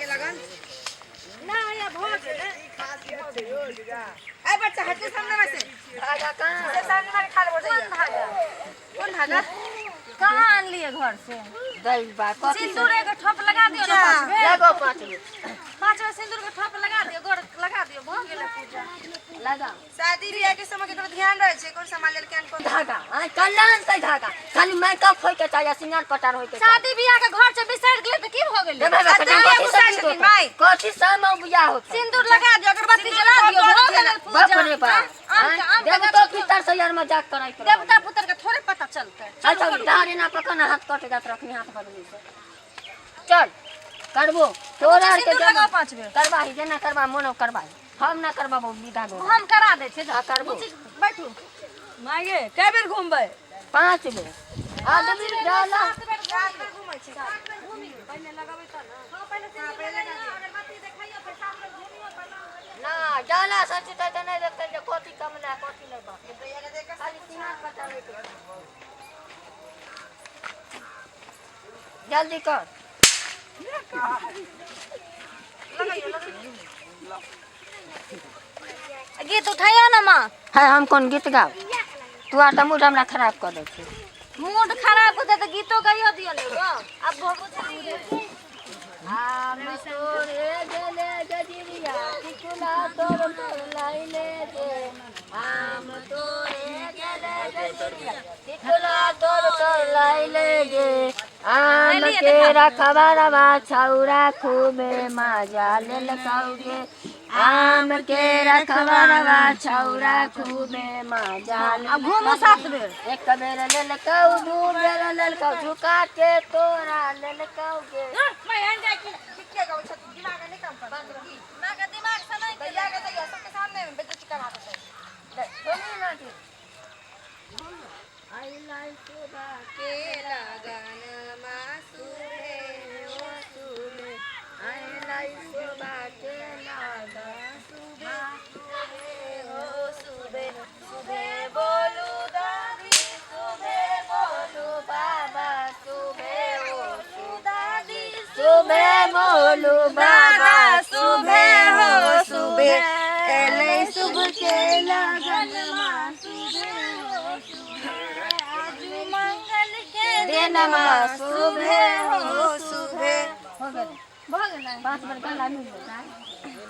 के लगन ना या भोज ए बच्चा हटके सामने में से धागा कहां से सामने में खा ले कौन धागा कहां आन लिए घर से दई बा सिंदूर एक ठप लगा दियो ना पांच में लगो पांच में सिंदूर के ठप लगा दियो गोड़ लगा दियो भ गेले पूजा लगा शादी बियाह के समय के तो ध्यान रहे छे कोन संभाल के कोन धागा आ कल्याण से धागा खाली मेकअप होय के चाहिए सिंगार पटार होय के शादी बियाह के घर से बिसर गेले त की भ गेले भाई कथि समय बियाह होत सिंदूर लगा दियो अगरबत्ती जला दियो भ गेले पूजा बाप रे बाप देवता पितर से यार मजाक कराई देवता पुत्र के थोड़े पता चलते अच्छा धारे ना पकना हाथ कट जात रखनी हाथ बदली से चल करबो तोरा के जमा पांच बेर करबाही जेना करबा मोनो करबाही हम ना करबाबो विदा दो हम करा दे छे करबो बैठू मागे कै बेर घुमबै पांच बेर आ दबी जाला रात में घुमै छी घूमी पहले लगाबै त ना हां पहले लगा दियो अगरबत्ती देखाइयो फिर साथ में घूमियो ना जाला सच त नहीं देखते जे कोठी कम ना कोठी नहीं बा खाली सिंगार पटावे के जल्दी कर गीत उठाइयो ना माँ है हम कौन गीत गाओ तू आटा मूड हमरा खराब कर दे मूड खराब होते तो गीतो गाइयो दियो ले अब भगो चली हम तोरे गेले गजिरिया टिकुला तोर लाइले दे हम तोरे गेले गजिरिया टिकुला तोर लाइले दे आम के रखबरवा छौरा खूबे मजा लेल कौगे आम के रखबरवा छौरा खूबे मजा अब घूमो साथ बेर एक बेर लेल कौ दू बेर लेल कौ झुका के तोरा लेल कौगे मैं अंडा के गाउ छ दिमाग नहीं काम कर दिमाग से नहीं भैया के तो सबके सामने में बेइज्जती करवा दे बोली ना कि आई लाइक सुबह के लगन मासूरे ओ सुबह आई लाइक सुबह के लगन सुबह ओ सुबह सुबह बोलू दादी सुबह बोलू बाबा सुबह ओ दादी सुबह बोलू बाबा सुबह हो सुबह एले सुबह के लगन मासूरे नमा सुबह हो सुबह हो गए पांच बार गाना मिल जाता है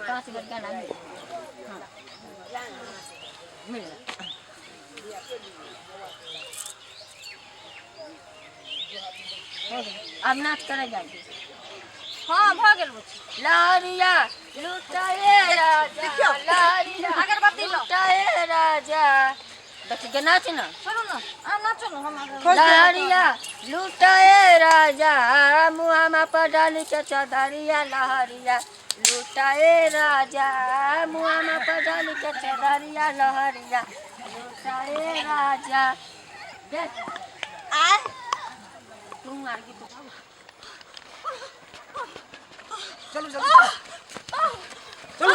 पांच बार गाना मिल अब नाच करे जाएगी हाँ भ गेल लारिया लुटाए राजा लारिया अगरबत्ती लुटाए राजा देखिए नाच ना चलो ना आ नाचो ना हम लारिया लुटाए राजा मुहामा पर डाली के चदरिया लहरिया लुटाए राजा मुहामा पर डाली के चदरिया लहरिया लुटाए राजा देख आ तू मार के तो चलो चलो चलो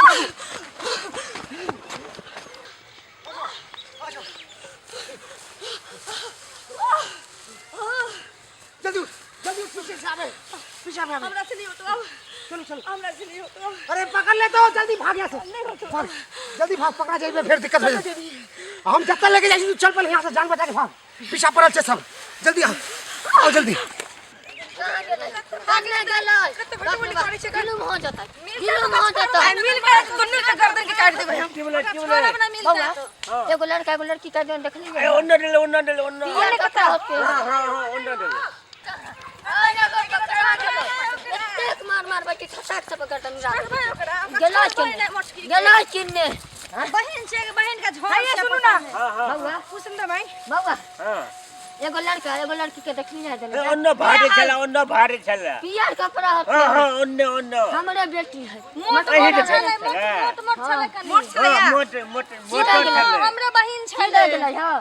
जल्दी जल्दी पीछे आ हमरा से नहीं होता चलो चलो हमरा से नहीं होता अरे पकड़ ले तो जल्दी भाग यहां से भाग जल्दी भाग पकड़ा जाए फिर दिक्कत हो जाए हम जत्ता लेके जाई तू चल पहले यहां से जान बचा के भाग पीछे पड़ल छे सब जल्दी आओ जल्दी भाग ले गलो गिलुम हो जाता मिल गया दुन्नू के गर्दन के काट देबे हम बोला एगो लड़का एगो लड़की का देन देखली ए ओन्ना डेले ओन्ना कथा होते हां ओन्ना डेले एक मार बैठी खसाक सब गर्दन गेला किन्ने बहन छे बहन का झोल है सुनो ना बउवा कुसुम भाई बउवा हां एगो लड़का एगो लड़की के देखली ना देले ओन्ना भारे चला पियर कपड़ा होते हां ओन्ना हमरे बेटी है मोट छले मोट हमरे बहिन छले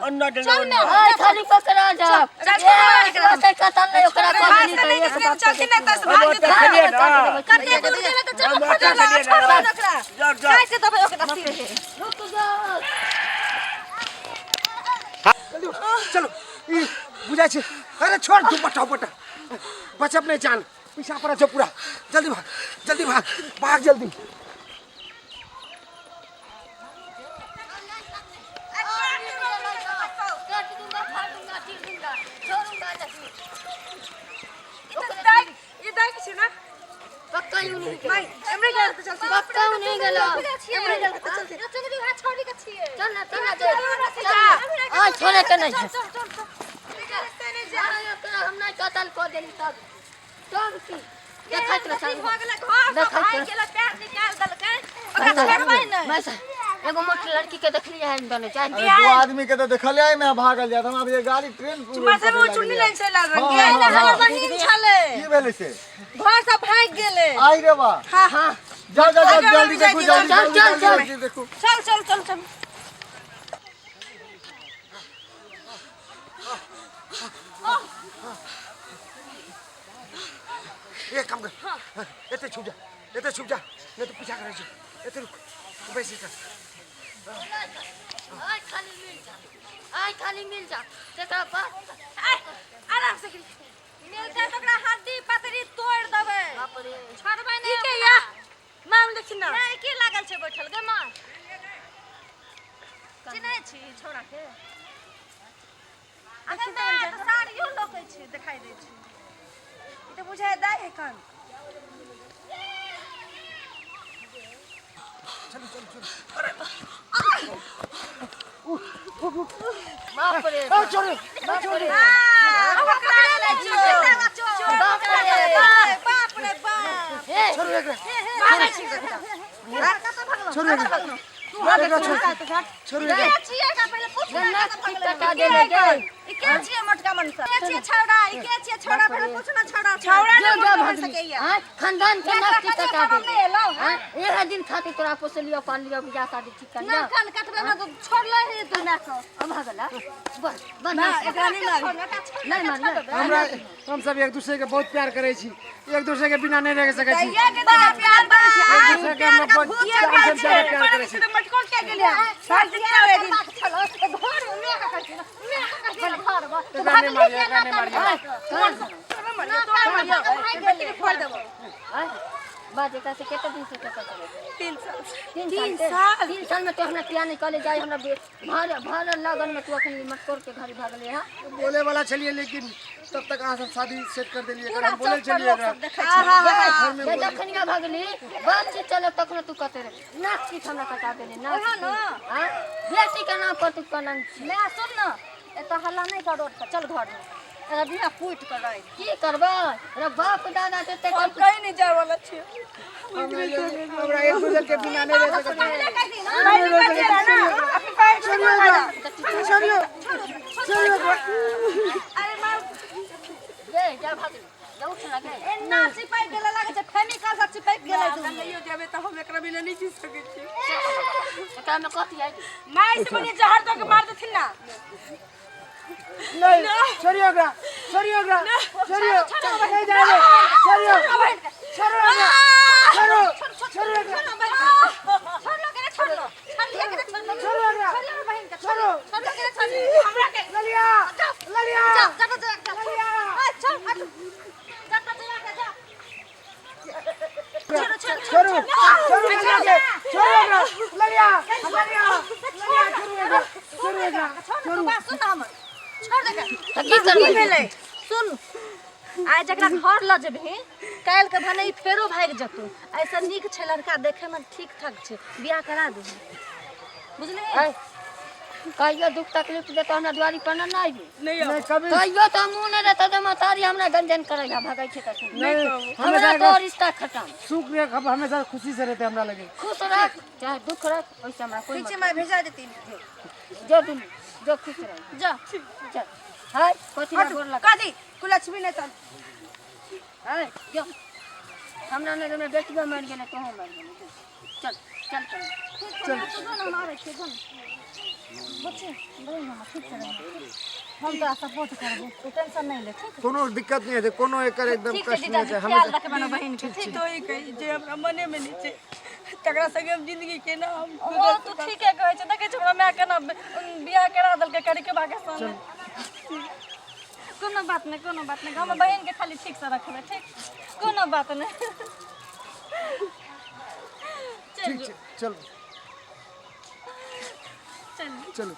ओन्ना डेले ओए खाली पकड़ा जा से कतल नहीं ओकरा कहली तो एक बात चलती ना तस भाग कते दूर गेले तो चलो फटा छोड़ ओकरा कैसे दबे ओकरा सिर रुक जा चलो बुझा छे अरे छोड़ दुपट्टा बच अपने जान पीछा पड़ा जो पूरा जल्दी भाग भाग जल्दी पक्का यूं नहीं भाई हमरे घर पे चलते पक्का नहीं गेलो हमरे घर पे चलते चल दी हाथ छोड़ी के छिए चल ना चल आ छोड़े के नहीं चल हम नहीं कतल को देली तब की देखत रह भाई गेला पैर निकाल दलकै ओकरा छोड़बै नहीं मैं एगो मोट लड़की के देखली है दोनों चाहे दो आदमी के तो देखल है मैं भागल जात हम अब ये गाड़ी ट्रेन मैं से वो चुन्नी लाइन से लाल रंग के हमर बहिन छले की भेले से घर से भाग गेले आई रे बा हां जा जल्दी देखो जल्दी देखो चल ये काम कर एते छुप जा नहीं तो पीछा करे छी एते रुक बैठ जा आई खाली मिल जा तेरा बात आराम से मिलते तकरा हड्डी पतरी तोड़ देबे बाप रे छोड़बै नहीं के या माम देखिन ना नहीं की लागल छै बैठल गे मां चिन्है छी छोरा के अगर मैं साड़ियो लोकै छी देखाई दै छी ई त बुझाय दाई है कान चल अरे बाप रे छोड़ पकड़ा ले बाप रे बाप छोड़ रे भागै छी यार कत भागलो छोड़ रे छिए का पहले पूछ ना कटा देले गे ई के छिए मोटका मनसा के छिए छौड़ा ई के छिए छौड़ा पहले पूछ ना छौड़ा ना भाग सकैया हां खानदान के नाक की कटा दे हां एक दिन खाती तोरा पोस लियो पान लियो बियाह शादी ठीक कर ना कान कटबे में तो छोड़ले ही तू ना को अब भागला बना एकरा नहीं मार हमरा हम सब एक दूसरे के बहुत प्यार करे छी एक दूसरे के बिना नहीं रह सके छी ये के प्यार करे छी एक दूसरे के हम बहुत प्यार करे छी मटकोल के गेलिया साल दिन आवे दिन चलो घर में का करके मैं का करके घर बा तो गाने मारिया तो फोड़ देबो बाजे का से केते दिन से केते करे 3 साल में तो हमरा पिया नहीं कॉलेज जाए हमरा भार लगन में तू अखनी मटकोर के घर भागले हां बोले वाला चलिए लेकिन तब तक आ सब शादी सेट कर देलिए अगर हम बोले चलिए हां जखनिया भागली बात चले तखन तू कते रे नाक की हमरा कटा देने ना हां बेटी का नाम पर तू कनन मैं सुन ना ए तो हल्ला नहीं कर रोड पर चल घर में अरे बिना पूट कर रही की करबे रे बाप दादा देते कहीं नहीं जाए वाला छी हमरा एक दूसरे के बिना नहीं रह सकते अरे मां ये जा भाग जा उठ लगे ए ना सिपाही गेला लागे छै फेमिकल से सिपाही गेला तू नहीं जाबे त हम एकरा बिना नहीं जी सके छी एकरा में कथि आई माई से बनी जहर दो के मार देथिन ना नहीं छोड़ियो नहीं जाने छोड़ो सुन आइ जकरा घर ल जेबही काल्हि के भने फेरो भाग जतौ ऐसा नीक छै लड़का देखे में ठीक ठाक छै बियाह करा दे बुझली कहियो दुख तकलीफ दे तो हमरा द्वारी पर ना आइबी नहीं कभी कहियो तो मुंह नहीं रहता तो मातारी हमरा गंजन करेगा भागै छै त नहीं हमरा तो रिश्ता खत्म सुख रे खब हमेशा खुशी से रहते हमरा लगे खुश रख चाहे दुख रख ओइसे हमरा कोई ठीक छै मैं भेजा देती जो खुश रह जा चल हाय कथि ना गोर लगा कादी कुलक्ष्मी ने तन हाय जो हमरा ने में बेटिया मार गेने तो हम मार गेने चल तो हमारे के जन बच्चे बड़े मामा ठीक से हम तो सपोर्ट करबो तू टेंशन नहीं ले ठीक कोनो दिक्कत नहीं है कोनो एकर एकदम कष्ट नहीं है हम रखबे बहन के ठीक तो ही कही जे हमरा मने में नीचे तकरा संगे हम जिंदगी के ना हम तू ठीक है कहै छ देखे छ हमरा मैं केना बियाह करा दल के करी के भागे सन कोनो बात नहीं हम बहन के खाली ठीक से रखबे ठीक कोनो बात नहीं चल ठीक है चलो चल चलो